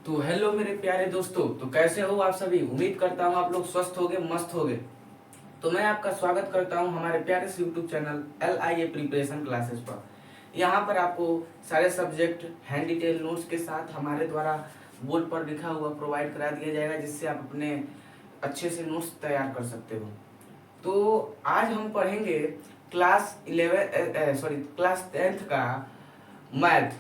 तो हेलो मेरे प्यारे दोस्तों, तो कैसे हो आप सभी। उम्मीद करता हूँ आप लोग स्वस्थ होगे, मस्त होगे। तो मैं आपका स्वागत करता हूँ हमारे प्यारे से YouTube channel LIA preparation classes पर। यहाँ पर आपको सारे सब्जेक्ट हैंड डिटेल नोट्स के साथ हमारे द्वारा बोर्ड पर लिखा हुआ प्रोवाइड करा दिया जाएगा, जिससे आप अपने अच्छे से नोट्स तैयार कर सकते हो। तो आज हम पढ़ेंगे क्लास 10th का मैथ,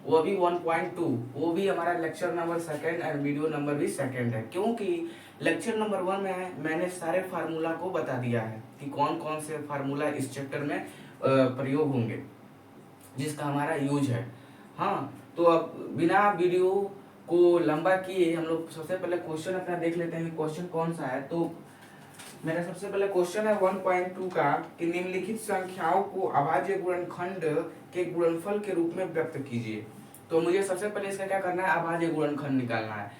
वो भी 1.2। वो भी हमारा लेक्चर नंबर सेकंड और वीडियो नंबर भी सेकंड है, क्योंकि लेक्चर नंबर 1 में मैंने सारे फार्मूला को बता दिया है कि कौन कौन से फार्मूला इस चैप्टर में प्रयोग होंगे, जिसका हमारा यूज है। हाँ, तो अब बिना वीडियो को लंबा किए हम लोग सबसे पहले क्वेश्चन अपना देख लेते हैं कि क्वेश्चन कौन सा है। तो मेरा सबसे पहले क्वेश्चन है 1.2 का कि निम्नलिखित संख्याओं को अभाज्य गुणनखंड के गुणनफल के रूप में व्यक्त कीजिए। तो मुझे सबसे पहले इसका क्या करना है, अभाज्य गुणनखंड निकालना है।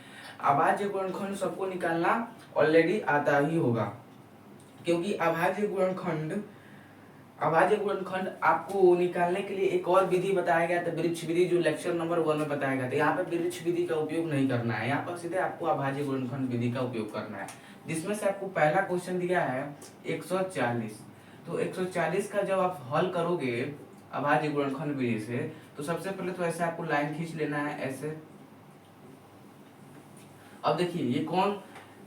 अभाज्य गुणनखंड सबको निकालना ऑलरेडी आता ही होगा, क्योंकि अभाज्य गुणनखंड आपको निकालने के लिए एक और विधि बताया गया था, वृक्ष विधि, जो लेक्चर नंबर 1 में बताया गया था। यहाँ पे वृक्ष विधि का उपयोग नहीं करना है, यहाँ पर सीधे आपको अभाज्य गुणनखंड विधि का उपयोग करना है, जिसमें से आपको पहला क्वेश्चन दिया है 140। तो 140 का जब आप हल करोगे अभाज्य गुणनखंड विधि से, तो सबसे पहले तो ऐसे आपको लाइन खींच लेना है ऐसे। अब देखिए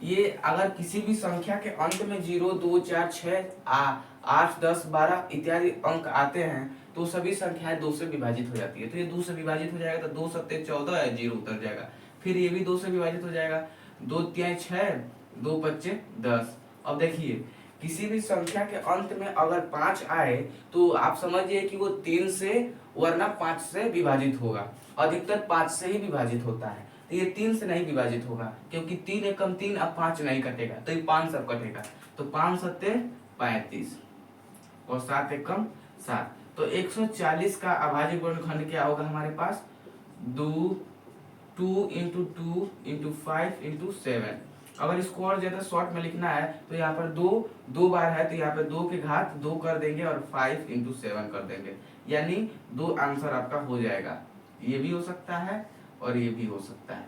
ये अगर किसी भी संख्या के अंत में 0, 2, 4, 6, 8, 10, 12 इत्यादि अंक आते हैं, तो सभी संख्याएं 2 से विभाजित हो जाती है। तो ये 2 से विभाजित हो जाएगा, तो 2 सत्ते 14 है, 0 उतर जाएगा। फिर ये भी 2 से विभाजित हो जाएगा, 2 तिहाई 6, 2 पच्चे 10। अब देखिए किसी भी संख्या के अंत में अगर 5 आए, तो आप समझिए कि वो 3 से वरना 5 से विभाजित होगा। अधिकतर 5 से ही विभाजित होता है, तो ये 3 से नहीं विभाजित होगा, क्योंकि 3 एकम 3, अब 5 नहीं कटेगा, तो ये 5 सब कटेगा। तो 5 सत्ते 35 और 7 एकम 7। तो 140 का अभाज्य गुणनखंड क्या होगा हमारे पास, 2 इंटू 2 इंटू 5 इंटू 7। अगर इसको और ज्यादा शॉर्ट में लिखना है तो यहाँ पर दो बार है, तो यहाँ पे 2 की घात 2 कर देंगे और 5 इंटू 7 कर देंगे, यानी 2 आंसर आपका हो जाएगा। ये भी हो सकता है और ये भी हो सकता है।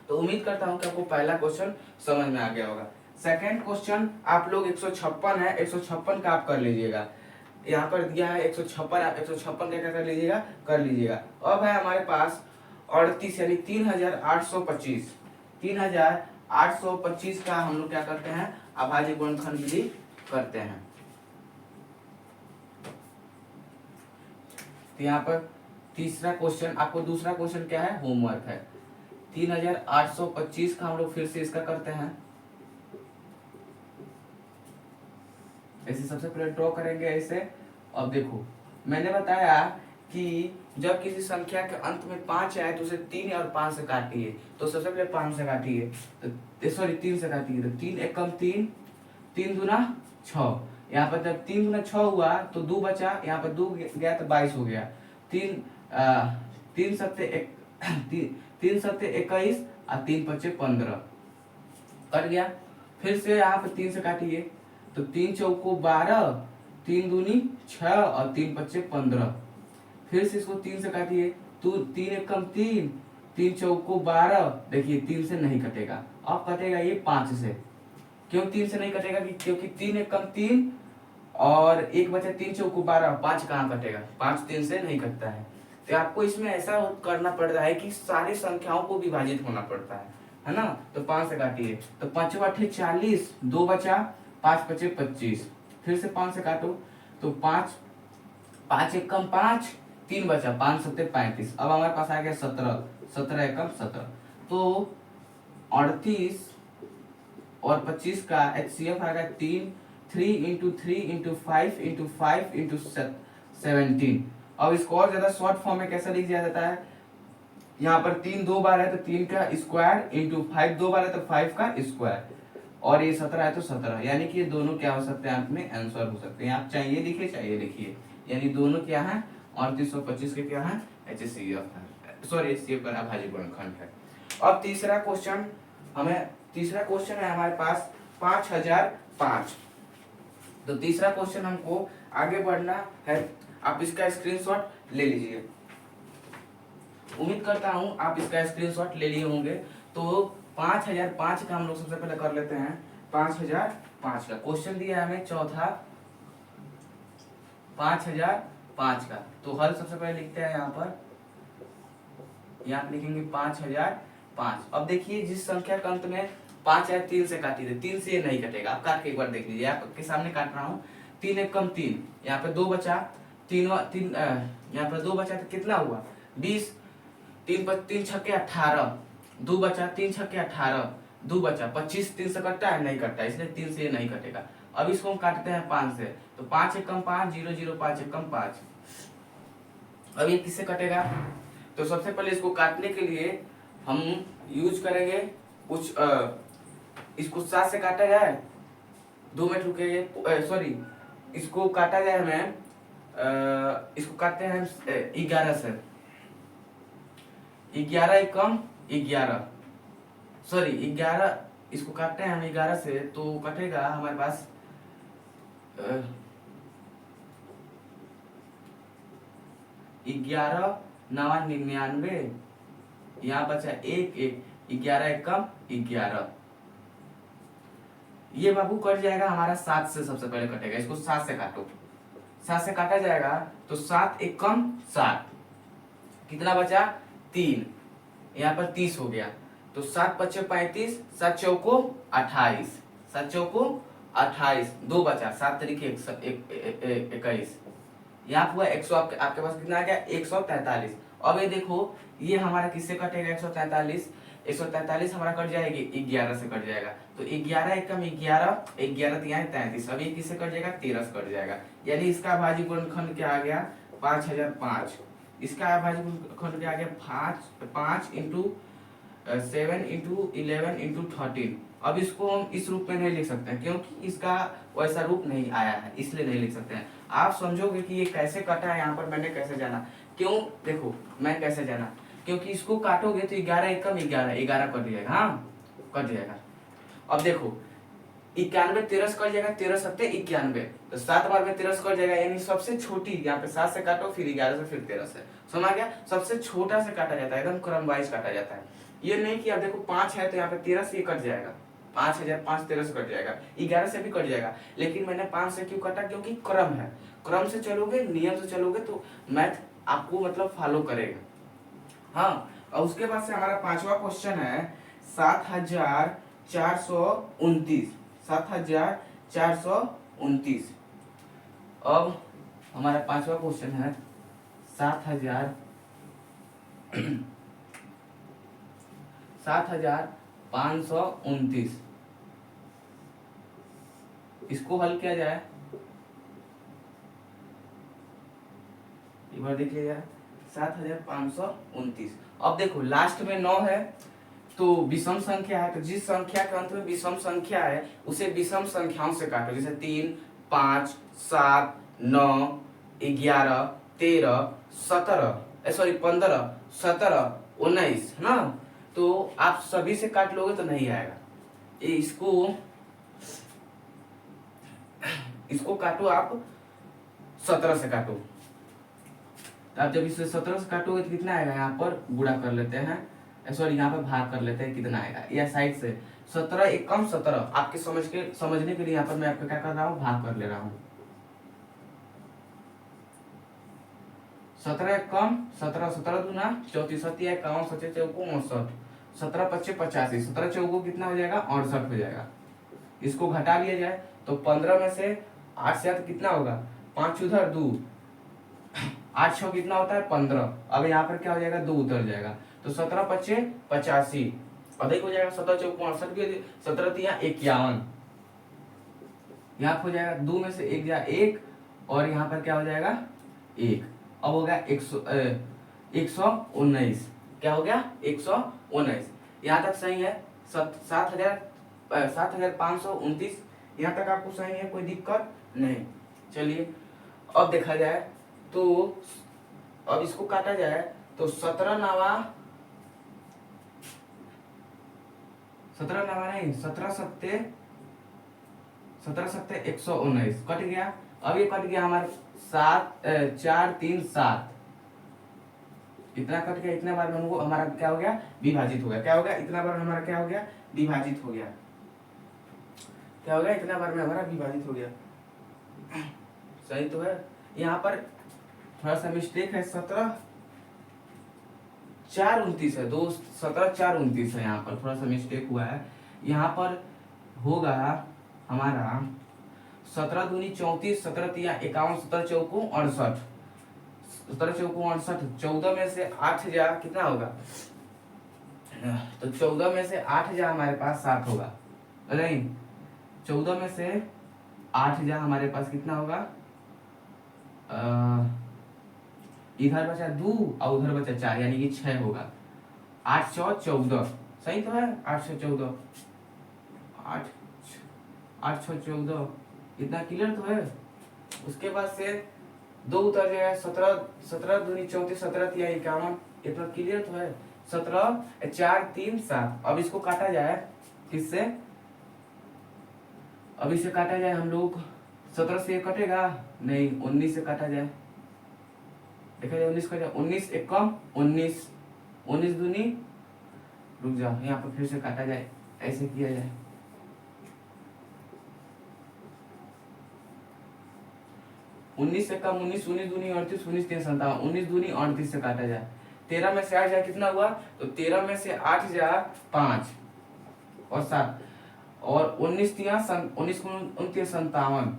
तो उम्मीद करता हूँ कि आपको पहला क्वेश्चन समझ में आ गया होगा। सेकंड क्वेश्चन आप लोग 156 है, 156 का आप कर लीजिएगा। यहाँ पर दिया है 156, आप 156 क्या कर लीजिएगा, कर लीजिएगा। अब है हमारे पास 38 यानी 3825। 3825 का हम लोग क्या करते हैं, अभाज्य गुणनखंड विधि करते हैं। तो यहाँ पर तीसरा क्वेश्चन, आपको दूसरा क्वेश्चन क्या है, होमवर्क है। 3825 का हम लोग फिर से इसका करते हैं। ऐसे सबसे पहले ड्रॉ करेंगे ऐसे। अब देखो मैंने बताया कि जब किसी संख्या के अंत में 5 आए तो उसे 3 और 5 से काटिए। तो सबसे पहले 5 से काटिए, तो सॉरी 3 से काटिए, तो 3 एकम 3, 3 दूना 6। यहाँ पर जब 3 दूना 6 हुआ तो 2 बचा, यहाँ पर 2 गया तो 22 हो गया। 3 सत्ते 21 और 3 पच्चे 15 कट गया। फिर से यहाँ पर 3 से काटिए, तो 3 चौको 12, 3 दूनी 6 और 3 पच्चे 15। फिर से इसको 3 से काटिए, तो 3 एकम 3, 3 चौको 12। देखिए 3 से नहीं कटेगा, अब कटेगा ये 5 से। क्यों 3 से नहीं कटेगा, क्योंकि 3 एकम 3 और 1 बचा 3 चौको 12, 5 कहाँ कटेगा, 5 3 से नहीं कटता है। तो आपको इसमें ऐसा करना पड़ रहा है कि सारी संख्याओं को विभाजित होना पड़ता है ना। तो 5 से काटिए, तो 5 अठे 40, 2 बचा, 5 पचे 25। फिर से 5 से काटो, तो 5 एकम 5, 3 बचा, 5 सत्ते 35। अब हमारे पास आ गया 17, 17 एकम 17। तो 38 और 25 का HCF आएगा 3 इंटू 3 इंटू 5 इंटू 5 इंटू 17। अब इसको और ज्यादा शॉर्ट फॉर्म में कैसे लिख दिया जाता है, यहाँ पर 3 दो बार है तो 3 का स्क्वायर इंटू 5 दो बार है तो 5 का स्क्वायर, और ये 17 है तो 17, यानी कि ये दोनों क्या हो सकते हैं, अंत में आंसर हो सकते हैं। आप चाहिए लिखिए चाहे लिखिए, यानी दोनों क्या है, 3825 के क्या है, HCF है, सॉरी HCF का अभाज्य गुणनखंड है। अब तीसरा क्वेश्चन है हमारे पास 5005। तो तीसरा क्वेश्चन हमको आगे बढ़ना है, आप इसका स्क्रीनशॉट ले लीजिए। उम्मीद करता हूँ आप इसका स्क्रीनशॉट ले लिए होंगे। तो 5005 का हम लोग सबसे पहले कर लेते हैं। 5005 का क्वेश्चन दिया है हमें चौथा, 5005 का। तो हल सबसे पहले लिखते हैं यहाँ पर, यहाँ पे लिखेंगे 5005। अब देखिए जिस संख्या के अंत में 5 है 3 से काटी थे, 3 से ये नहीं कटेगा। आप काट के एक बार देख लीजिए, आपके सामने काट रहा हूँ। 3 एक कम 3, यहाँ पे 2 बचा, यहाँ पे 2 बचा तो कितना हुआ 20, 3 छक्के 18, 2 बचा, 3 छक्के 18, 2 बचा 25। 3 से कटता है नहीं कटता, इसलिए 3 से ये नहीं कटेगा। अब इसको हम काटते हैं 5 से, तो 5 एक कम 5, 0 0 5 एक कम 5। अब ये किससे कटेगा? तो सबसे पहले इसको काटने के लिए हम यूज करेंगे कुछ इसको 7 से काटा जाए, 2 मिनट रुकेंगे, सॉरी इसको काटा जाए हमें, इसको काटते हैं 11 से, 11 एक कम 11, सॉरी 11, इसको काटते हैं हम 11 से, तो कटेगा हमारे पास 11 9 99, यहाँ बचा 1 1, 11 एक कम 11। ये बाबू कट जाएगा हमारा 7 से, सबसे पहले कटेगा, इसको 7 से काटो। 7 से काटा जाएगा तो 7 एक कम 7, कितना बचा 3, यहाँ पर 30 हो गया। तो 7 पच्चे 35, 7 चौको 28, 7 चौको 28, 2 बचा, 7 तरीके 21, यहाँ हुआ 100, आपके पास कितना आ गया 143। अब ये देखो ये हमारा किससे कटेगा 143, 143 हमारा कट जाएगी 11 से कट जाएगा। तो 11 एक कम 11, 11 तिहाई 33, अब ये किससे कट जाएगा 13 से कट जाएगा। यानी इसका अभाज्य गुणनखंड क्या आ गया 5005, इसका अभाज्य गुणनखंड क्या आ गया 5 इंटू 7 इंटू 11 इंटू 13। अब इसको हम इस रूप में नहीं लिख सकते हैं क्योंकि इसका वैसा रूप नहीं आया है, इसलिए नहीं लिख सकते हैं। आप समझोगे कि ये कैसे कटा है, यहाँ पर मैंने कैसे जाना, क्यों देखो मैं कैसे जाना, क्योंकि इसको काटोगे तो 11 एक कम 11, 11 कट जाएगा, हाँ कट जाएगा। अब देखो 91 13 से कट जाएगा, 13 सत्ते 91, तो 7 बार में 13 से कट जाएगा, यानी सबसे छोटी यहाँ पे 7 से काटो, फिर 11 से, फिर 13 से, समझ गया। सबसे छोटा से काटा जाता है, एकदम क्रम वाइज काटा जाता है। ये नहीं कि अब देखो 5 है तो यहाँ पे 13 से ये कट जाएगा, 5005 13 से कट जाएगा, 11 से भी कट जाएगा, लेकिन मैंने 5 से क्यों काटा, क्योंकि क्रम है। क्रम से चलोगे, नियम से चलोगे तो मैथ आपको मतलब फॉलो करेगा। हाँ, और उसके बाद से हमारा 5वां क्वेश्चन है 7429, 7429। अब हमारा 5वां क्वेश्चन है 7529। इसको हल किया जाए, एक बार देख लिया जाए 7529। अब देखो लास्ट में 9 है तो विषम संख्या है, तो जिस संख्या के अंत में विषम संख्या है उसे विषम संख्याओं से काटो, जैसे 3 5 7 9 11 13 17 सॉरी 15 17 19 है ना। तो आप सभी से काट लोगे तो नहीं आएगा, इसको काटो आप 17 से काटो। आप जब इसे 17 से काटोगे तो कितना आएगा, यहाँ पर गुणा कर लेते हैं, सॉरी यहाँ पे भाग कर लेते हैं, कितना आएगा या साइड से 17 एक कम 17। आपके समझने के लिए यहाँ पर मैं आपको क्या कर रहा हूँ, भाग कर ले रहा हूँ। 17 एक कम 17, 17 दूना 34, 7 51, 7 चौको 59, 17 पच्चे 85, 17 चौको कितना हो जाएगा 68 हो जाएगा। इसको घटा लिया जाए तो 15 में से 8 से कितना होगा, 5 उधर 2, 8 6 कितना होता है 15। अब यहाँ पर क्या हो जाएगा 2 उतर जाएगा, तो 17 पच्चे 85 अधिक हो जाएगा, 17 चौको 68, 17 तिया 51, यहाँ हो जाएगा 2 में से 1 जाए 1, और यहाँ पर क्या हो जाएगा 1। अब हो गया 119, क्या हो गया 119। यहाँ तक सही है, 7529, यहाँ तक आपको सही है, कोई दिक्कत नहीं। चलिए अब देखा जाए तो अब इसको काटा जाए तो 17 नवा नहीं 17 सत्ते 119 कट गया। अब ये कट गया हमारे 4 3 7, इतना कट गया, इतना बार में हमको हमारा क्या हो गया, विभाजित हो गया। क्या हो गया, इतना बार हमारा क्या हो गया, विभाजित हो गया। क्या हो गया, इतना बार में हमारा विभाजित हो गया। सही तो है। यहाँ पर थोड़ा सा मिस्टेक है, 17 4 29 है, 17 4 29 है, यहाँ पर थोड़ा सा मिस्टेक हुआ है। यहाँ पर होगा हमारा 17 दूनी 34, 17 तिया 51, 17 चौको 68, 17 चौको 68। 14 में से 8 जा कितना होगा, तो 14 में से 8 जा हमारे पास 7 होगा, नहीं 14 में से 8 जा हमारे पास कितना होगा, इधर बचा 2 और उधर बचा 4, यानी कि 6 होगा। 8 4 14, सही तो है। 8 6 14, 8 6 14, इतना क्लियर तो है। उसके बाद से 2 उतर जाएगा, 17 दूनी 34, 17 तिया 51, इतना क्लियर तो है। 17 4 3 7। अब इसको काटा जाए किससे, अब इसे काटा जाए हम लोग, 17 से कटेगा नहीं, 19 से काटा जाए, देखा जाए 19 का जाए, 19 एक कम 19, 19 दूनी, रुक जाओ यहाँ पर फिर से काटा जाए, ऐसे किया जाए। 19 से कम 19, 19 दूनी 38, 19 3 57, 19 दूनी 38 से काटा जाए। 13 में से 8 जाए कितना हुआ, तो 13 में से 8 जा 5 और 7, और 19 तिया 19 29 57,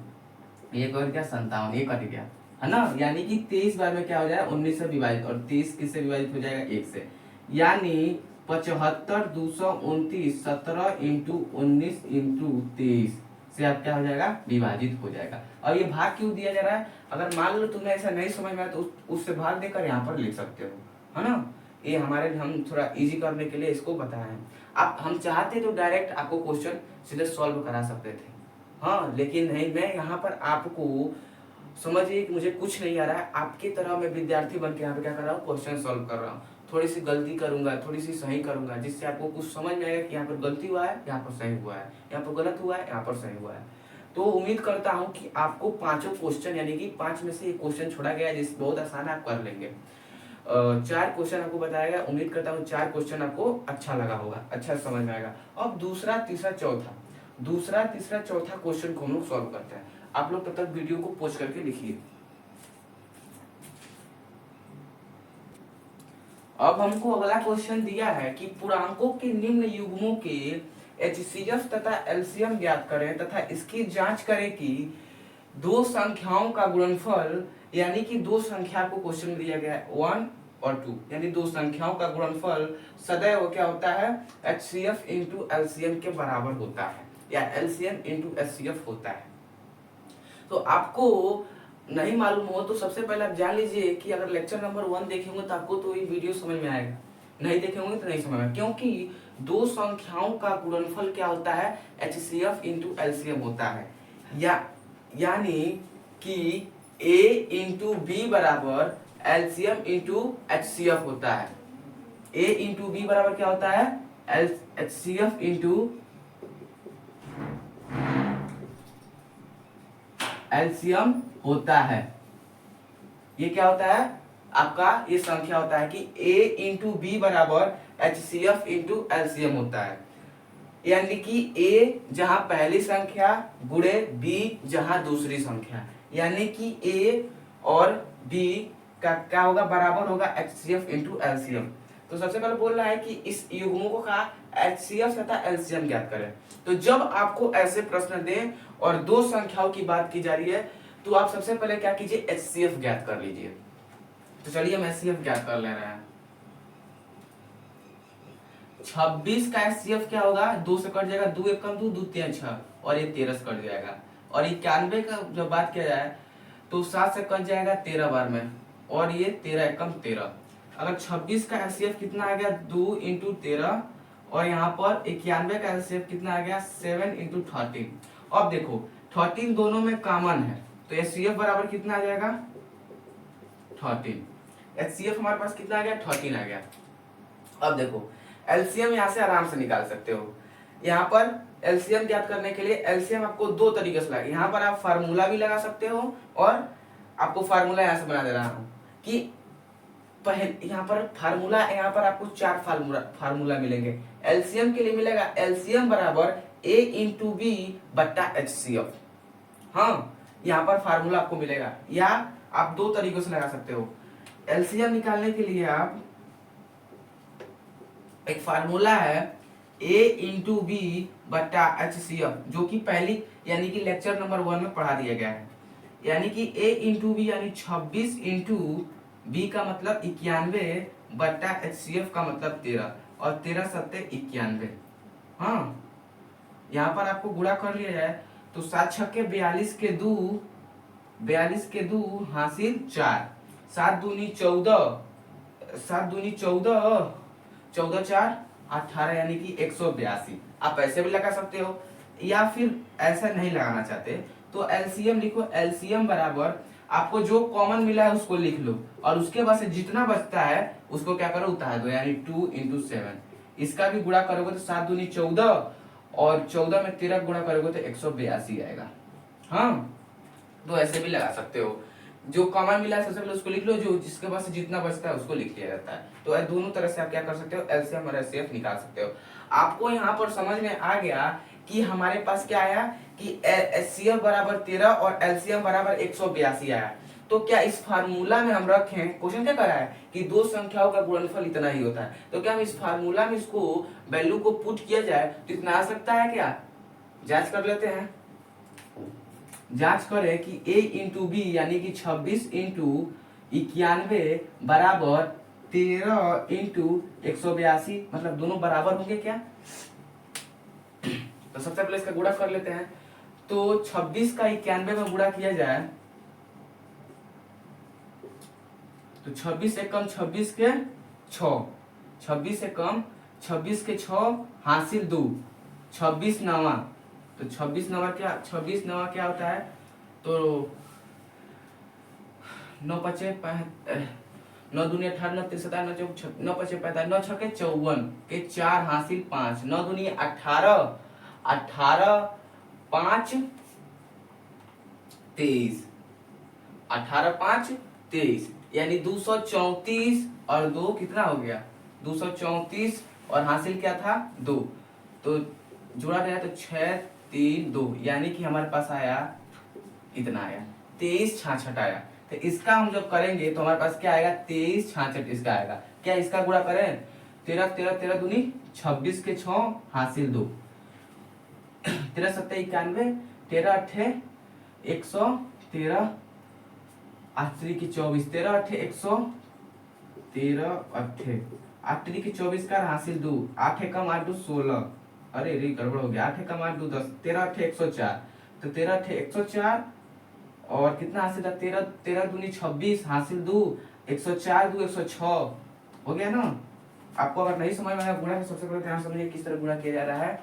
ये कर क्या 57, ये कट गया है ना। यानी कि 23 बार में क्या हो जाएगा, 19 से विभाजित, और 23 किससे विभाजित हो जाएगा, 1 से, यानी 75 229 17 इंटू 19 इंटू 23 से आप क्या हो जाएगा, विभाजित हो जाएगा। और ये भाग क्यों दिया जा रहा है, अगर मान लो तुम्हें ऐसा नहीं समझ में आया तो उससे भाग देकर यहाँ पर लिख सकते हो, है ना। ये हमारे हम थोड़ा इजी करने के लिए इसको बताए हैं। आप हम चाहते तो डायरेक्ट आपको क्वेश्चन सीधे सॉल्व करा सकते थे, हाँ, लेकिन नहीं, मैं यहाँ पर आपको समझिए कि मुझे कुछ नहीं आ रहा है, आपकी तरह मैं विद्यार्थी बन के यहाँ पे क्या कर रहा हूँ, क्वेश्चन सॉल्व कर रहा हूँ। थोड़ी सी गलती करूंगा, थोड़ी सी सही करूंगा, जिससे आपको कुछ समझ में आएगा कि यहाँ पर गलती हुआ है, यहाँ पर सही हुआ है, यहाँ पर गलत हुआ है, यहाँ पर सही हुआ है। तो उम्मीद करता हूँ कि आपको पांचों क्वेश्चन, यानी कि 5 में से एक क्वेश्चन छोड़ा गया है, जिस बहुत आसान है, आप कर लेंगे। 4 क्वेश्चन आपको बताया, उम्मीद करता हूँ 4 क्वेश्चन आपको अच्छा लगा होगा, अच्छा समझ में आएगा। अब दूसरा तीसरा चौथा क्वेश्चन को हम लोग सॉल्व करते हैं। आप लोग तब तक वीडियो को पॉज करके लिखिए। अब हमको अगला क्वेश्चन दिया है कि पूर्णांकों के निम्न युग्मों के HCF तथा LCM ज्ञात करें तथा इसकी जांच करें कि दो संख्याओं का गुणनफल, यानी कि दो संख्या को क्वेश्चन में दिया गया है 1 और 2, यानी दो संख्याओं का गुणनफल सदैव क्या होता है, HCF इंटू LCM के बराबर होता है, या LCM इंटू HCF होता है। तो आपको नहीं मालूम हो तो सबसे पहले आप जान लीजिए कि अगर लेक्चर नंबर 1 देखेंगे तो आपको तो ये वीडियो समझ में आएगा, नहीं देखेंगे तो नहीं समझ में, क्योंकि दो संख्याओं का गुणनफल क्या होता है, HCF इंटू LCM होता है, यानी कि A इंटू बी बराबर LCM इंटू HCF होता है। A इंटू बी बराबर क्या होता है, HCF इंटू LCM होता है। ये क्या होता है आपका, ये संख्या होता है कि A इंटू बी बराबर HCF इंटू LCM होता है, यानी कि A जहां पहली संख्या गुणे B जहां दूसरी संख्या, यानी कि A और B का क्या होगा, बराबर होगा HCF इंटू LCM। तो सबसे पहले बोल रहा है कि इस युग्मों का HCF तथा LCM ज्ञात करें। तो जब आपको ऐसे प्रश्न दें और दो संख्याओं की बात की जा रही है तो आप सबसे पहले क्या कीजिए, HCF ज्ञात कर लीजिए। तो चलिए हम HCF ज्ञात कर ले रहे हैं। 26 का HCF क्या होगा, 2 से कट जाएगा, 2 एक कम 2, 2 3 6, और ये 13 से कट जाएगा। और 91 का जब बात किया जाए तो 7 से कट जाएगा 13 बार में, और ये 13 एक कम 13। अगर 26 का HCF कितना आ गया, 2 इंटू 13, और यहाँ पर 91 का HCF कितना आ गया, 7 इंटू 13। अब देखो 13 दोनों में कॉमन है तो HCF बराबर कितना आ जाएगा, 13। HCF हमारे पास कितना आ गया, 13 आ गया। अब देखो LCM यहाँ से आराम से निकाल सकते हो। यहाँ पर LCM ज्ञात करने के लिए LCM आपको दो तरीके से लगा, यहाँ पर आप फार्मूला भी लगा सकते हो, और आपको फार्मूला यहाँ से बना दे रहा हूँ कि पहले यहाँ पर फार्मूला, यहाँ पर आपको 4 फार्मूला मिलेंगे। एलसीएम के लिए मिलेगा एलसीएम बराबर ए इंटू बी बट्टा एचसीएफ। हाँ, यहाँ पर फार्मूला आपको मिलेगा, या आप 2 तरीकों से लगा सकते हो। एलसीएम निकालने के लिए आप एक फार्मूला है ए इंटू बी बट्टा एचसीएफ, जो कि पहली यानी कि लेक्चर नंबर 1 में पढ़ा दिया गया है। यानी कि ए इंटू बी यानी 26 इंटू बी का मतलब 91 बट्टा एचसीएफ का मतलब 13, और 13 सत्ते 91। हाँ, यहाँ पर आपको गुणा कर लिया जाए तो 7 छक्के 42 के 2 हासिल 4, 7 दूनी 14, 7 दूनी 14, 14 4 18 यानी कि 182। आप ऐसे भी लगा सकते हो, या फिर ऐसा नहीं लगाना चाहते तो एलसीएम लिखो। एलसीएम बराबर आपको जो कॉमन मिला है उसको लिख लो, और उसके बाद से जितना बचता है उसको क्या करो, उतार दो, यानी 2 इंटू 7। इसका भी गुणा करोगे तो 7 दूनी 14, और 14 में 13 गुणा करोगे तो 182 आएगा। हाँ, तो ऐसे भी लगा सकते हो। जो कॉमन मिला है सबसे पहले उसको लिख लो, जो जिसके पास जितना बचता है उसको लिख लिया जाता है। तो दोनों तरह से आप क्या कर सकते हो, एलसीएम और एचसीएफ निकाल सकते हो। आपको यहाँ पर समझ में आ गया कि हमारे पास क्या आया कि एचसीएफ बराबर 13 और एलसीएम बराबर 182 आया। तो क्या इस फार्मूला में हम रखें, क्वेश्चन क्या कर रहा है कि 2 संख्याओं का गुणनफल इतना ही होता है, तो क्या हम इस फार्मूला में इसको वैल्यू को पुट किया जाए तो इतना आ सकता है क्या? जांच कर लेते हैं। जांच करें कि a इंटू बी यानी कि 26 इंटू 91 बराबर 13 इंटू 182, मतलब दोनों बराबर होंगे क्या? तो सबसे पहले इसका गुणा कर लेते हैं। तो 26 का 91 में गुणा किया जाए तो 26 से कम 26 के 6, 26 से कम 26 के 6 हासिल 2, 26 नवा, तो 26 नवा क्या होता है, तो 9 पचे 9 दूनी 18, 9 3 17, 9 पचे 45, 9 छके 54 के 4 हासिल 5, 9 दूनी 18, 18 5 23, 18 5 23, यानी 234 और 2 कितना हो गया, 234 और हासिल क्या था 2, तो जोड़ा गया तो 6 3 2, यानी कि हमारे पास आया इतना आया 23 66 आया। तो इसका हम जब करेंगे तो हमारे पास क्या आएगा 23 66 इसका आएगा। क्या इसका गुणा करें, 13 13 13 दूनी 26 के 6 हासिल 2, 13 7 91, 13 8 113, 8 3 की 24, 13 8 113, 8 3 की 24 का हासिल 2, 8 कम 8 2 16, अरे रे गड़बड़ हो गया, 8 कम 8 2 10, 13 8 104, तो 13 8 104 और कितना हासिल था 13 13 दूनी 26 हासिल 2, 104 2 106 हो गया ना। आपको अगर नहीं समझ में आया गुणा तो सबसे पहले ध्यान समझिए किस तरह गुणा किया जा रहा है,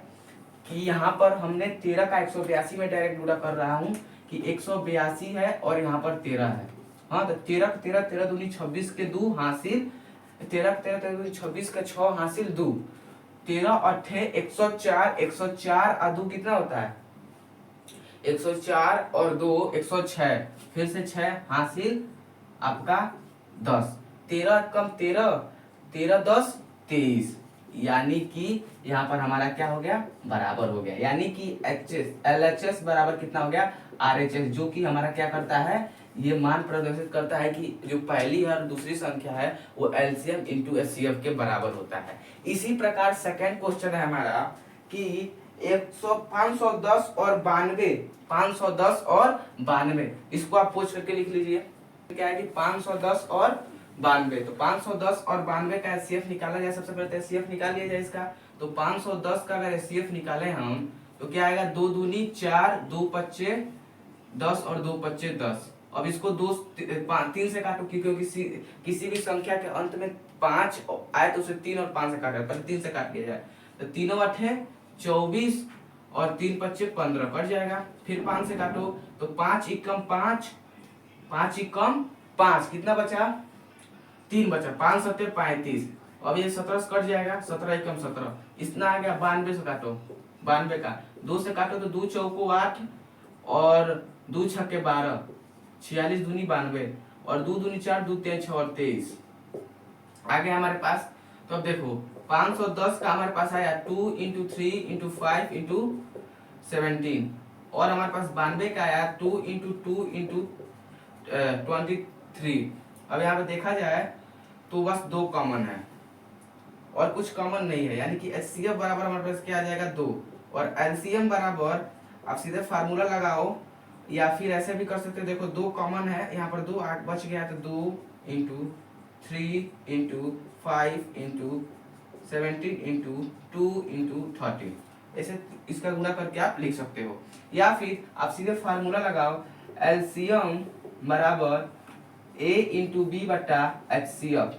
कि यहाँ पर हमने 13 का 182 में डायरेक्ट गुणा कर रहा हूँ कि 182 है और यहाँ पर 13 है। हाँ, तो 13 13 13 दूनी 26 के 2 हासिल 13 13 13 दूनी 26 का 6 हासिल 2, 13 8 104, 104 और 2 कितना होता है 104 और 2 106, फिर से 6 हासिल आपका 10, 13 कम 13 13 10 23, यानी कि यहाँ पर हमारा क्या हो गया बराबर हो गया, यानी कि LHS बराबर कितना हो गया RHS, जो कि हमारा क्या करता है ये मान प्रदर्शित करता है कि जो पहली और दूसरी संख्या है वो एलसीएम इंटू एचसीएफ के बराबर होता है। इसी प्रकार सेकंड क्वेश्चन है हमारा कि 510 और 92, 510 और 92, इसको आप पूछ करके लिख लीजिए। क्या है कि 510 और 92, तो 510 और 92 का एचसीएफ निकाला जाए। सबसे पहले तो एचसीएफ निकाल लिया जाए इसका। तो 510 का अगर एचसीएफ निकाले हम तो क्या आएगा 2 दूनी 4, 2 पच्चे 10 और 2 पच्चे 10। अब इसको 3 से काटो, क्योंकि किसी भी संख्या के अंत में 5 आए तो उसे 3 और 5 से काटा, पहले 3 से काट लिया जाए। तो 3 8 24 और 3 पच्चे 15 कट जाएगा। फिर 5 से काटो तो 5 एकम 5, 5 एकम 5 कितना बचा 3 बचा, 5 7 35। अब ये 17 से कट जाएगा, 17 एकम 17, इतना आ गया। 92 से काटो, 92 का 2 से काटो तो 2 चौको 8 और 2 छक्के 12, 46 दूनी 92 और 2 दूनी 4, 2 3 6 और 23, आ गया हमारे पास। तो अब देखो 510 का हमारे पास आया 2 इंटू 3 इंटू 5 इंटू 17, और हमारे पास 92 का आया 2 इंटू 2 इंटू 23। अब यहाँ पे देखा जाए तो बस दो कॉमन है और कुछ कॉमन नहीं है, यानी कि HCF बराबर हमारे पास क्या आ जाएगा 2, और LCM बराबर आप सीधे फार्मूला लगाओ या फिर ऐसे भी कर सकते हो। देखो दो कॉमन है यहाँ पर, 2 8 बच गया तो 2 into 3 into 5 into 17 into 2 into 30, ऐसे इसका गुणा करके आप लिख सकते हो। या फिर आप सीधे फार्मूला लगाओ LCM बराबर A इंटू बी बटा HCF।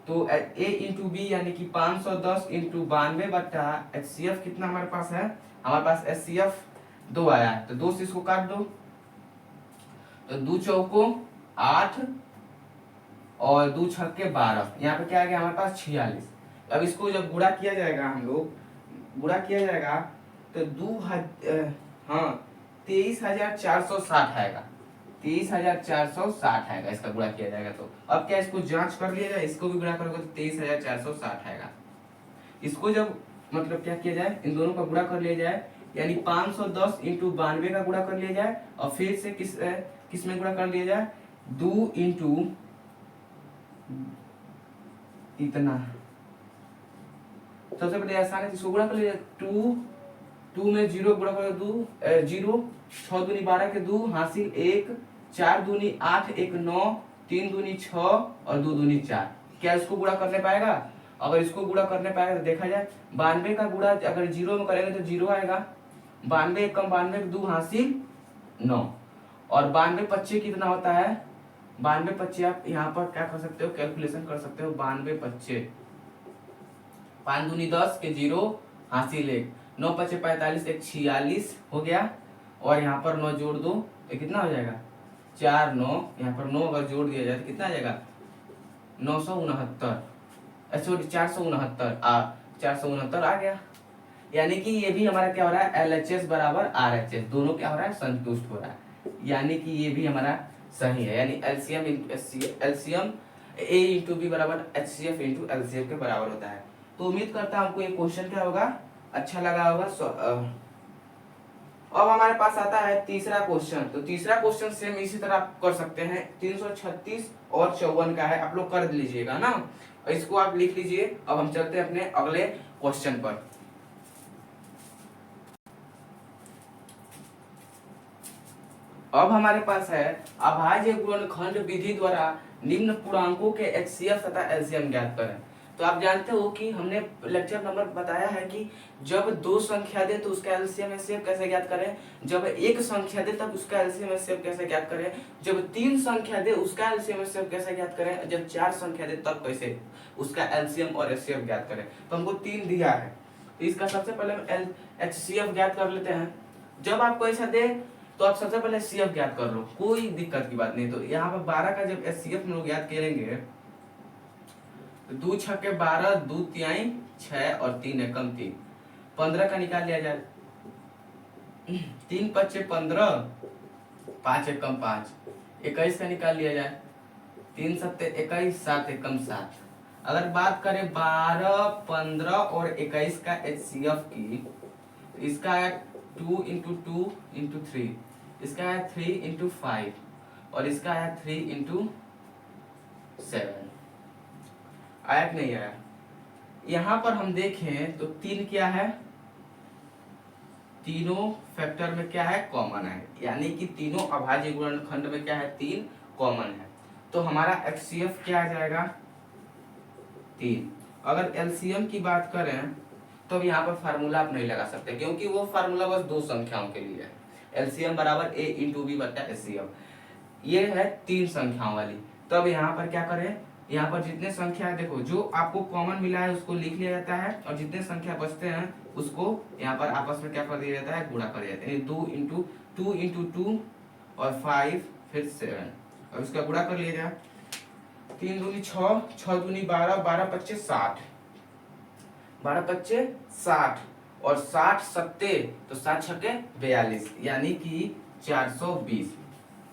तो A इंटू बी यानी कि 510 इंटू 92 बटा HCF कितना हमारे पास है, हमारे पास HCF 2 आया है, तो 2 से इसको काट दो, तो 2 चौको 8 और 2 छक्के 12, यहाँ पे क्या आ गया हमारे पास 46। अब इसको जब गुणा किया जाएगा, हम लोग गुणा किया जाएगा तो 23,460 आएगा, 23,460 आएगा इसका गुणा किया जाएगा। तो अब क्या इसको जांच कर लिया जाए, इसको भी गुणा करोगे तो 23,460 आएगा। इसको जब मतलब क्या किया जाए, इन दोनों का गुणा कर लिया जाए, यानी 510 इंटू 92 का गुणा कर लिया जाए, और फिर से किस में गुणा कर लिया जाए, 2 इंटू इतना, सबसे पहले आसान है इसको गुणा कर लिया, 2 में 0 गुणा कर 2 0, 6 दूनी 12 के 2 हासिल 1, 4 दूनी 8 1 9, 3 दूनी 6 और 2 दूनी 4। क्या इसको गुणा करने पाएगा? अगर इसको गुणा करने पाएगा तो देखा जाए 92 का गुणा अगर 0 में करेंगे तो 0 आएगा, 92 कम 92 2 हासिल 9, और 92 25 कितना होता है, 92 25 आप यहाँ पर क्या कर सकते हो, कैलकुलेशन कर सकते हो, 92 25 5 दूनी 10 के 0 हासिल 1, 9 25 45 1 46 हो गया, और यहाँ पर 9 जोड़ दो तो कितना हो जाएगा 4 9, यहाँ पर 9 अगर जोड़ दिया जाए तो कितना आ जाएगा 969, सॉरी 469, 469 आ गया। यानी कि ये भी हमारा क्या हो रहा है, LHS बराबर RHS, दोनों क्या हो रहा है, संतुष्ट हो रहा है, यानी कि ये भी हमारा सही है, यानी LCM A इंटू बी बराबर HCF इंटू LCF के बराबर होता है। तो उम्मीद करता हूं आपको ये क्वेश्चन क्या होगा, अच्छा लगा होगा। अब हमारे पास आता है तीसरा क्वेश्चन। तो तीसरा क्वेश्चन सेम इसी तरह आप कर सकते हैं, 336 और 54 का है, आप लोग कर लीजिएगा ना, और इसको आप लिख लीजिए। अब हम चलते हैं अपने अगले क्वेश्चन पर। अब हमारे पास है अभाज्य गुणनखंड विधि द्वारा निम्न पूर्णांकों के HCF तथा LCM ज्ञात करें। तो आप जानते हो कि हमने लेक्चर नंबर बताया है कि जब दो संख्या दे तो उसका LCM HCF कैसे ज्ञात करें, जब एक संख्या दे तब उसका LCM HCF कैसे ज्ञात करें, जब तीन संख्या दे उसका LCM HCF कैसे ज्ञात करें, जब चार संख्या दे तब कैसे उसका LCM और HCF ज्ञात करें। तो हमको 3 दिया है, तो इसका सबसे पहले हम HCF ज्ञात कर लेते हैं। जब आपको ऐसा दे तो आप सबसे पहले HCF ज्ञात कर लो, कोई दिक्कत की बात नहीं। तो यहाँ पर 12 का जब HCF हम लोग ज्ञात करेंगे तो 2 छक्के 12, 2 तिहाई 6 और 3 एकम 3, 15 का निकाल लिया जाए, 3 पच्चे 15, 5 एकम 5, 21 का निकाल लिया जाए, 3 सत्ते 21, 7 एकम 7। अगर बात करें 12, 15 और 21 का HCF की, इसका है 2 इंटू 2 इंटू 3, इसका है 3 इंटू 5 और इसका है 3 इंटू 7। आया कि नहीं आया? यहाँ पर हम देखें तो 3 क्या है, तीनों फैक्टर में क्या है, कॉमन है, यानी कि तीनों अभाज्य गुणनखंड में क्या है, 3 कॉमन है। तो हमारा HCF क्या आ जाएगा 3। अगर LCM की बात करें तो यहाँ पर फार्मूला आप नहीं लगा सकते, क्योंकि वो फार्मूला बस दो संख्याओं के लिए है। LCM बराबर A इंटू बी बटा HCF, ये है 3 संख्याओं वाली। तो अब यहाँ पर क्या करें, यहाँ पर जितने संख्या देखो जो आपको कॉमन मिला है उसको लिख लिया जाता है, और जितने संख्या बचते हैं उसको यहाँ पर आपस में क्या कर दिया जाता है, गुणा कर दिया जाता है। 2 इंटू 2 और 5 फिर 7, अब इसका गुणा कर लिया जाए, 3 दूनी 6, 6 दूनी 12, 12 पच्चे 60, 12 पच्चे 60 और 60 सत्ते तो 7 छक्के 42, यानी कि 420,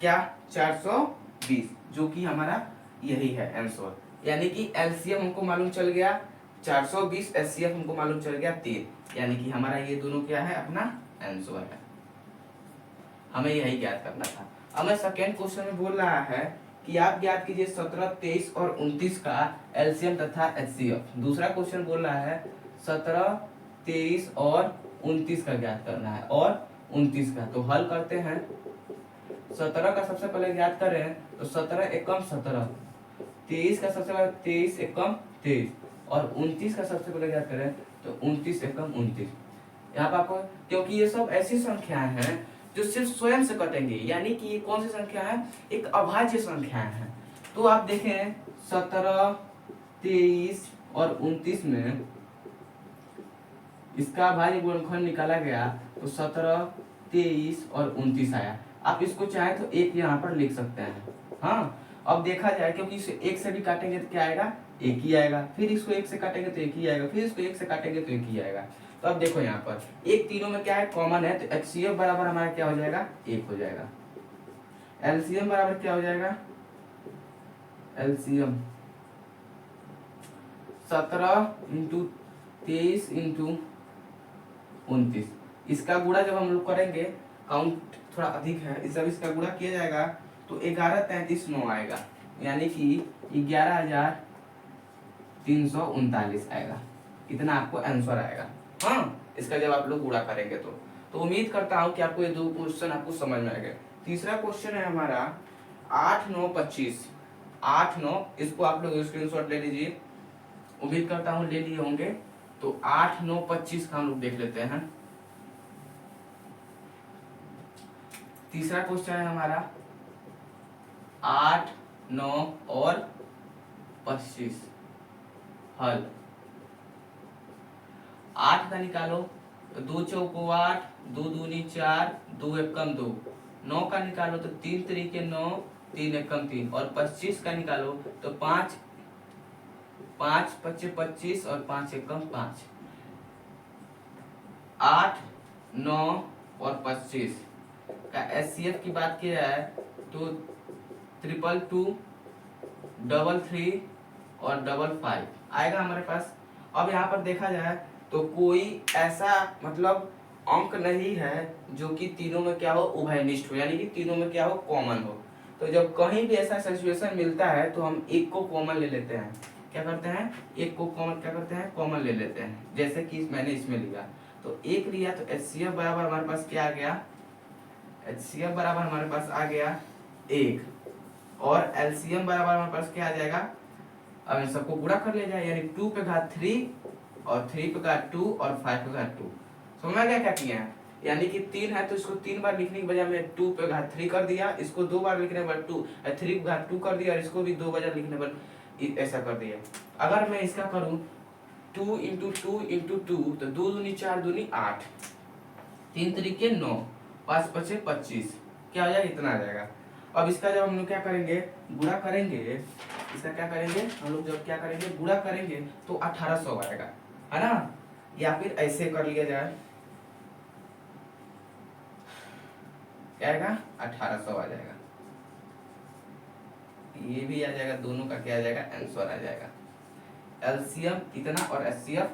क्या 420, जो कि हमारा यही है आंसर। यानी कि एलसीएम हमको मालूम चल गया 420, एचसीएफ हमको मालूम चल गया 3, यानी कि हमारा ये दोनों क्या है, अपना आंसर है। हमें यही ज्ञात करना था। अब मैं सेकेंड क्वेश्चन में बोल रहा है कि आप ज्ञात कीजिए 17, 23 और 29 का एलसीएम तथा एचसीएफ। दूसरा क्वेश्चन बोल रहा है 17, 23 और 29 का ज्ञात करना है और 29 का। तो हल करते हैं। 17 का सबसे पहले ज्ञात करें तो 17 एकम 17, 23 का सबसे पहले 23 एकम 23 और 29 का सबसे पहले ज्ञात करें तो 29 एकम 29। यहाँ पर आपको, क्योंकि ये सब ऐसी संख्याएं हैं जो सिर्फ स्वयं से कटेंगे, यानी कि ये कौन सी संख्या है, एक अभाज्य संख्याएं हैं। तो आप देखें 17, 23 और 29 में इसका अभाज्य गुणनखंड निकाला गया तो 17, 23 और 29 आया। आप इसको चाहे तो एक यहाँ पर लिख सकते हैं। हाँ, अब देखा जाए, क्योंकि इसे एक से भी काटेंगे तो क्या आएगा, एक ही आएगा, फिर इसको एक से काटेंगे तो एक ही आएगा, फिर इसको एक से काटेंगे तो एक ही आएगा। तो अब देखो यहाँ पर एक तीनों में क्या है, कॉमन है, तो एचसीएफ बराबर हमारा क्या हो जाएगा, एक हो जाएगा। एलसीएम बराबर क्या हो जाएगा, एलसीएम 17 इंटू 23 इंटू 29। इसका गुणा जब हम लोग करेंगे, काउंट थोड़ा अधिक है, जब इसका गुणा किया जाएगा तो 11, 33, 9 आएगा, यानी कि 11,339 आएगा। इतना आपको आंसर आएगा। हाँ, इसका जब आप लोग गुणा करेंगे तो उम्मीद करता हूं कि आपको ये दो क्वेश्चन आपको समझ में आएगा। तीसरा क्वेश्चन है हमारा 8, 9, 25। 8, 9, इसको आप लोग स्क्रीनशॉट ले लीजिए, उम्मीद करता हूं ले लिए होंगे। तो 8, 9, 25 का हम लोग देख लेते हैं। तीसरा क्वेश्चन है हमारा 8, 9 और 25। हल 8 का निकालो तो 2 चौको 8, 2 दूनी 4, 2 एकम 2। 9 का निकालो तो 3 तरीके 9, 3 एकम 3 और 25 का निकालो तो 5, 5 पच्चे 25 और 5 एकम 5। 8, 9 और 25 का एचसीएफ की बात की जाए तो 222, 33 और 55 आएगा हमारे पास। अब यहाँ पर देखा जाए तो कोई ऐसा मतलब अंक नहीं है जो कि तीनों में क्या हो, उभयनिष्ठ हो, यानी कि तीनों में क्या हो, कॉमन हो। तो जब कहीं भी ऐसा सिचुएशन मिलता है तो हम एक को कॉमन ले लेते हैं। क्या करते हैं, एक को कॉमन क्या करते हैं, कॉमन ले लेते हैं। जैसे कि मैंने इसमें लिया तो एक लिया तो एचसीएफ बराबर हमारे पास क्या आ गया, एचसीएफ बराबर हमारे पास आ गया 1 और एलसीएम बराबर हमारे पास क्या आ जाएगा, अब इन सबको गुणा कर लिया जाए, यानी 2 पे घात 3 और 3 पे घात 2 और 5 पे घात 2। समझ में आ गया क्या किया है, यानी कि 3 है तो इसको 3 बार लिखने के बजाय मैं 2 पे घात 3 कर दिया, इसको 2 बार लिखने पर 3 पे घात 2 कर दिया और इसको भी 2 बार लिखने पर ऐसा कर दिया। अगर मैं इसका करूं 2 इंटू 2 इंटू 2 तो 2 दूनी 4 दूनी 8, 3 तरीके 9, 5 पचे 25, क्या हो जाएगा, इतना आ जाएगा। अब इसका जब हम लोग क्या करेंगे, गुणा करेंगे, इसका क्या करेंगे हम लोग, जब क्या करेंगे गुणा करेंगे तो 1800 आएगा, है ना। या फिर ऐसे कर लिया जाए, क्या आएगा, 1800 आ जाएगा। ये भी आ जाएगा, दोनों का क्या आ जाएगा, आंसर आ जाएगा। एलसीएम इतना और एचसीएफ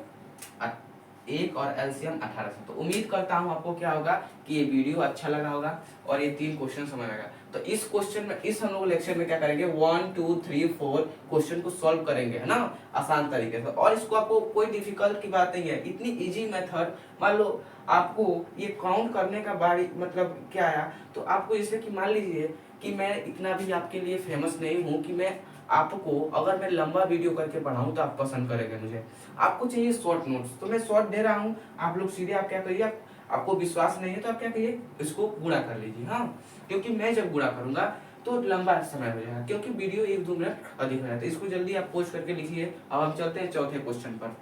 1 और एलसीएम 1800। तो उम्मीद करता हूं आपको क्या होगा कि ये वीडियो अच्छा लगा होगा और ये 3 क्वेश्चन समझ आएगा। तो इस क्वेश्चन में, इस हम लोग लेक्चर में क्या करेंगे, 1, 2, 3, 4 क्वेश्चन को सॉल्व करेंगे, है ना, आसान तरीके से। और इसको आपको कोई डिफिकल्ट की बात नहीं है, इतनी इजी मेथड। मान लो आपको ये काउंट करने का बारी मतलब क्या आया, तो आपको जैसे कि मान लीजिए कि मैं इतना भी आपके लिए फेमस नहीं हूँ कि मैं आपको, अगर मैं लंबा वीडियो करके पढ़ाऊं तो आप पसंद करेंगे मुझे। आपको चाहिए शॉर्ट नोट्स, तो मैं शॉर्ट दे रहा हूँ, आप लोग सीधे आप क्या करिए, आपको विश्वास नहीं है तो आप क्या करिए, इसको गुणा कर लीजिए। हाँ, क्योंकि मैं जब गुणा करूंगा तो लंबा समय हो जाएगा, क्योंकि वीडियो 1-2 मिनट अधिक हो जाता है। इसको जल्दी आप पोस्ट करके लिखिए। अब हम चलते हैं चौथे क्वेश्चन पर।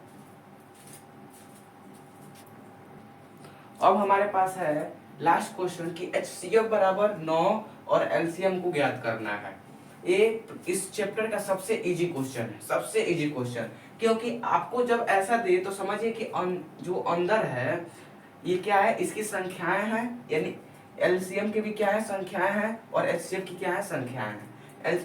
अब हमारे पास है लास्ट क्वेश्चन की एचसीएफ बराबर 9 और एलसीएम को ज्ञात करना है। ये इस चैप्टर का सबसे इजी क्वेश्चन है, सबसे इजी क्वेश्चन। क्योंकि आपको जब ऐसा दे तो समझिए कि जो अंदर है ये क्या है, इसकी संख्याएं हैं, यानी एलसीएम की भी क्या है, संख्याएं हैं, और एचसीएफ की क्या है, संख्याएं हैं।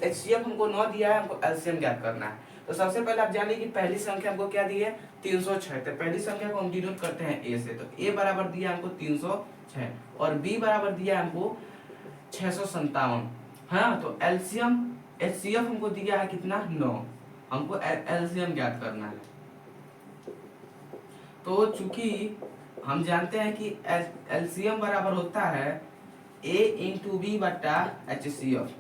एचसीएफ हमको 9 दिया है, हमको एलसीएम ज्ञात करना है। तो सबसे पहले आप जानिए कि पहली संख्या हमको क्या दी है 306। तो पहली संख्या को हम डिनोट करते हैं ए से, तो ए बराबर दिया हमको 306 और बी बराबर दिया हमको 657। हाँ, तो एलसीएम एचसीएफ हमको दिया है कितना 9, हमको एलसीएम ज्ञात करना है। तो चूंकि हम जानते हैं कि एलसीएम बराबर होता है ए इंटू बी बटा एचसीएफ।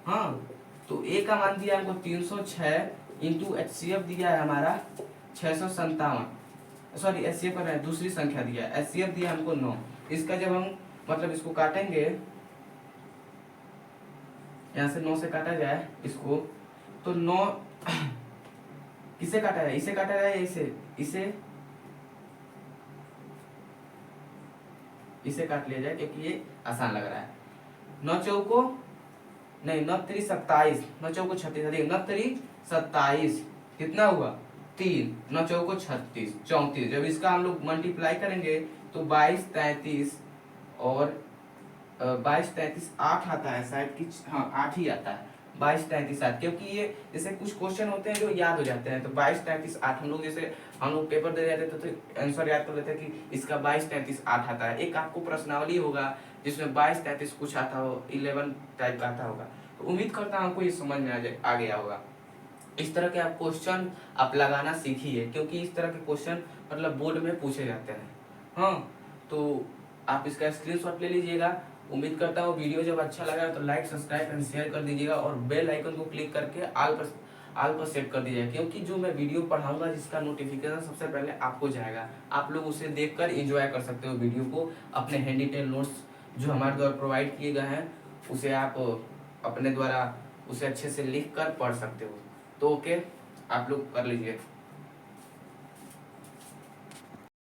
हाँ, तो ए का मान दिया हमको 306 इंटू एचसीएफ दिया है हमारा 657, सॉरी एचसीएफ पर है दूसरी संख्या दिया है, एचसीएफ दिया हमको 9। इसका जब हम मतलब इसको काटेंगे, यहाँ से 9 से काटा जाए इसको, तो 9 किसे काटा जाए, इसे काटा जाए, इसे काट लिया जाए क्योंकि ये आसान लग रहा है। 9 चौको नहीं 9 3 27, 9 चौको 36, 9 3 27 कितना हुआ 3, 9 चौको 36 34। जब इसका हम लोग मल्टीप्लाई करेंगे तो 22 33 और 22 33 8 आता है शायद कि, हाँ 8 ही आता है, 22 33 8, क्योंकि ये जैसे कुछ क्वेश्चन होते हैं जो याद हो जाते हैं। तो 22 33 8 हम लोग जैसे हम लोग पेपर दे जाते थे तो आंसर याद कर लेते हैं कि इसका 22 33 8 आता है। एक आपको प्रश्नावली होगा जिसमें 22 33 कुछ आता हो, 11 टाइप का आता होगा। तो उम्मीद करता हूँ आपको ये समझ में आ गया होगा। इस तरह के आप क्वेश्चन आप लगाना सीखिए, क्योंकि इस तरह के क्वेश्चन मतलब बोर्ड में पूछे जाते हैं। हाँ, तो आप इसका स्क्रीनशॉट ले लीजिएगा। उम्मीद करता हूँ वीडियो जब अच्छा लगा तो लाइक सब्सक्राइब एंड शेयर कर दीजिएगा और बेल आइकन को क्लिक करके ऑल पर सेट कर दीजिएगा, क्योंकि जो मैं वीडियो पढ़ाऊंगा जिसका नोटिफिकेशन सबसे पहले आपको जाएगा, आप लोग उसे देखकर एंजॉय कर सकते हो वीडियो को। अपने हैंडी टेल नोट्स जो हमारे द्वारा प्रोवाइड किए गए हैं उसे आप अपने द्वारा उसे अच्छे से लिख कर पढ़ सकते हो। तो ओके, आप लोग कर लीजिए।